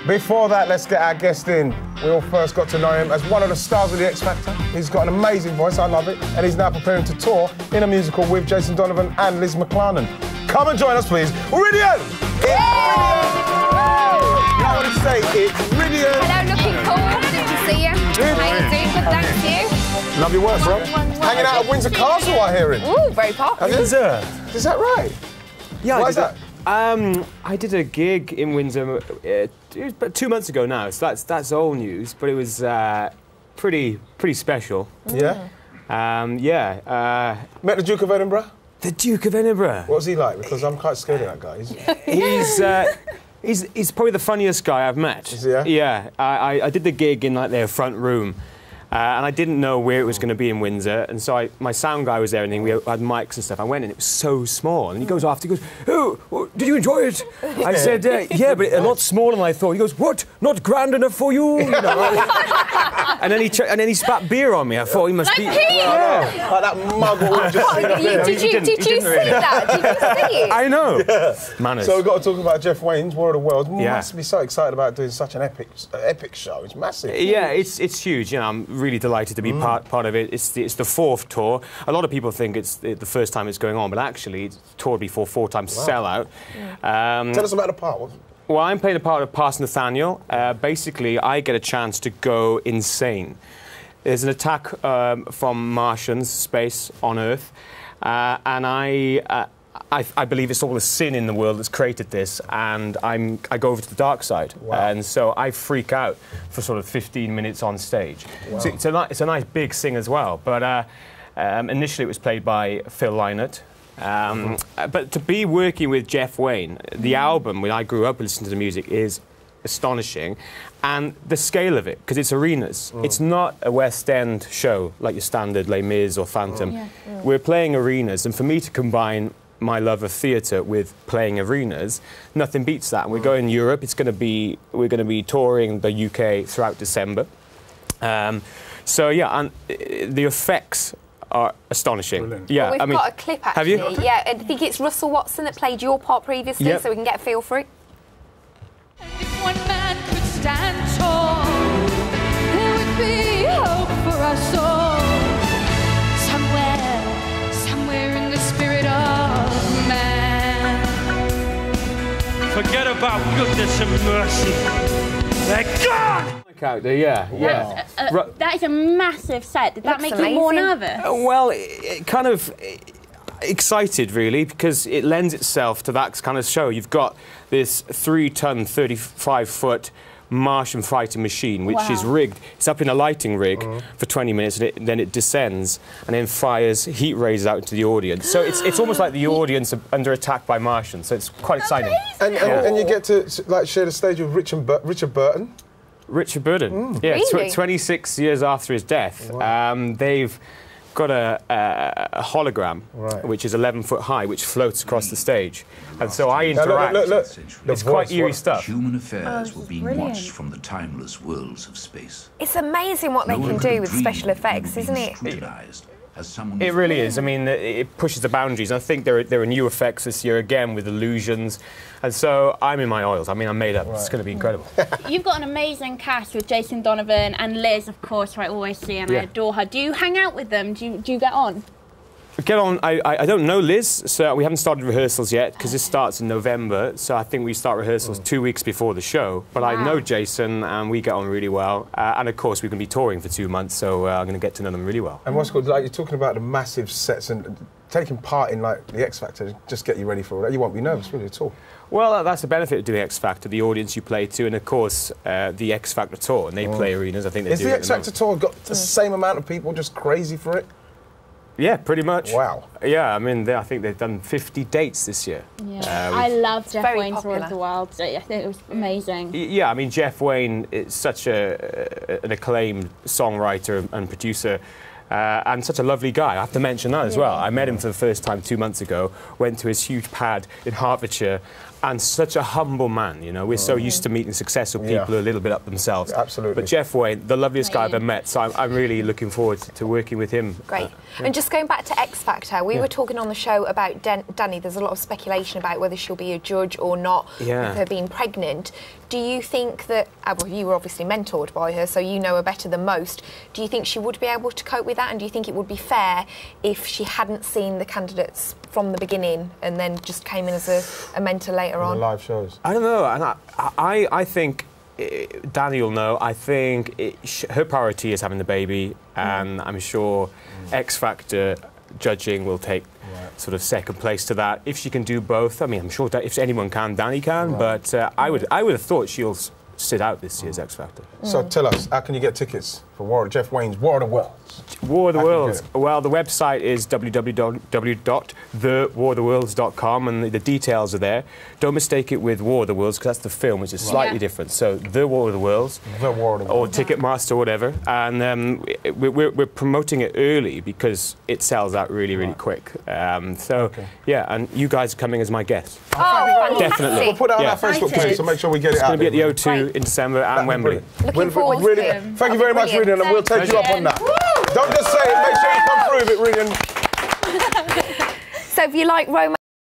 Before that, let's get our guest in. We all first got to know him as one of the stars of the X Factor. He's got an amazing voice, I love it, and he's now preparing to tour in a musical with Jason Donovan and Liz McLaren. Come and join us, please, Rhydian! I want to say it's Rhydian. Hello, looking cool. Good to see you. How you doing? Good, thank you. Love your work, bro. Hanging out at Windsor Castle, I hear it. Ooh, very popular. Windsor. Is that right? Yeah, Why is that? I did a gig in Windsor it was about 2 months ago now, so that's old news, but it was pretty special. Yeah? Met the Duke of Edinburgh? The Duke of Edinburgh. What was he like? Because I'm quite scared of that guy. He's probably the funniest guy I've met. Is he, yeah? Yeah. I did the gig in like their front room. And I didn't know where it was going to be in Windsor, and so my sound guy was there, and we had mics and stuff. I went in, it was so small, and he goes after, he goes, "Oh, did you enjoy it?" I said, "Yeah, but a lot smaller than I thought." He goes, "What? Not grand enough for you?" You know? and then he spat beer on me. I thought he must be. Yeah. Like that mug what we just seen up there. Did you see that? Did you see it? I know. Yeah. Manners. So we've got to talk about Jeff Wayne's War of the Worlds. Yeah. Must be so excited about doing such an epic show. It's massive. Yeah, it's huge. You know, I'm really delighted to be part of it. It's the fourth tour. A lot of people think it's the first time it's going on, but actually it's toured before 4 times sellout. Tell us about the part. Well, I'm playing the part of Pastor Nathaniel. Basically, I get a chance to go insane. There's an attack from Martians, space, on Earth, and I believe it's all the sin in the world that's created this, and I go over to the dark side. Wow. And so I freak out for sort of 15 minutes on stage. Wow. So it's a nice big sing as well. But initially it was played by Phil Lynott. But to be working with Jeff Wayne, the album, when I grew up listening to the music, is astonishing. And the scale of it, because it's arenas. It's not a West End show like your standard Les Mis or Phantom. We're playing arenas, and for me to combine my love of theatre with playing arenas, nothing beats that. And we're going Europe. We're going to be touring the UK throughout December. So yeah, and the effects are astonishing. Brilliant. Yeah, well, we've got a clip actually. Have you? Yeah, I think it's Russell Watson that played your part previously, so we can get a feel for it. And if one man could stand tall, there would be hope for us all. Somewhere in the spirit of man. Forget about goodness and mercy. They're gone! Character, yeah. That is a massive set. Did that make you more nervous? Well, it kind of excited, really, because it lends itself to that kind of show. You've got this 3-ton, 35-foot Martian fighting machine, which is rigged. It's up in a lighting rig for 20 minutes, and then it descends and then fires heat rays out into the audience. So it's almost like the audience are under attack by Martians. So it's quite exciting. And you get to like share the stage with Richard Burton. Richard Burton, yeah, really? 26 years after his death, they've got a hologram, which is 11 foot high, which floats across the stage. And so I interact. Look. It's quite eerie stuff. Human affairs were being watched from the timeless worlds of space. It's amazing what they can do with special effects, isn't it? It really is. I mean, it pushes the boundaries. I think there are new effects this year again with illusions, and so I'm in my oils. I mean, I'm made up. It's going to be incredible. You've got an amazing cast with Jason Donovan and Liz, of course, who I always see and I adore her. Do you hang out with them? Do you get on? Get on. I don't know Liz, so we haven't started rehearsals yet because this starts in November. So I think we start rehearsals 2 weeks before the show. But I know Jason, and we get on really well. And of course, we're going to be touring for 2 months, so I'm going to get to know them really well. And what's good, like you're talking about the massive sets and taking part in like the X Factor, just get you ready for all that. You won't be nervous really at all. Well, that's the benefit of doing X Factor, the audience you play to, and of course the X Factor tour, and they play arenas. I think they do. Is the X Factor tour got the same amount of people just crazy for it? Yeah, pretty much. Wow. Yeah, I mean, I think they've done 50 dates this year. Yeah. I love Jeff Wayne's War of the Worlds. I think it was amazing. Yeah, I mean, Jeff Wayne is such an acclaimed songwriter and producer. And such a lovely guy. I have to mention that as well. I met him for the first time 2 months ago, went to his huge pad in Hertfordshire, And such a humble man, you know. We're so used to meeting successful people who are a little bit up themselves. Absolutely. But Jeff Wayne, the loveliest guy I've ever met, so I'm really looking forward to working with him. Great. And just going back to X Factor, we were talking on the show about Danny. There's a lot of speculation about whether she'll be a judge or not with her being pregnant. Do you think that, well, you were obviously mentored by her, so you know her better than most. Do you think she would be able to cope with that? And do you think it would be fair if she hadn't seen the candidates from the beginning and then just came in as a mentor later on? The live shows. I don't know. And I think Danny will know. I think her priority is having the baby, and I'm sure X Factor judging will take sort of second place to that. If she can do both, I mean, I'm sure that if anyone can, Danny can. But I would have thought she'll sit out this year's X Factor. So tell us, how can you get tickets for Jeff Wayne's War of the Worlds? War of the Worlds. Well, the website is www.thewaroftheworlds.com, and the details are there. Don't mistake it with War of the Worlds, because that's the film, which is slightly different. So, The War of the Worlds. The War of the Worlds. Or Ticketmaster, or whatever. And we're promoting it early because it sells out really, really quick. Yeah, and you guys are coming as my guests. Oh, definitely. We'll put it on our Facebook page, so make sure we get it out. It's going to be at the O2 in December and Wembley. Looking forward to it. Thank you very much, Rhydian, and we'll take you up on that. Don't just say it, make sure you come through with it, Rhydian. So if you like romance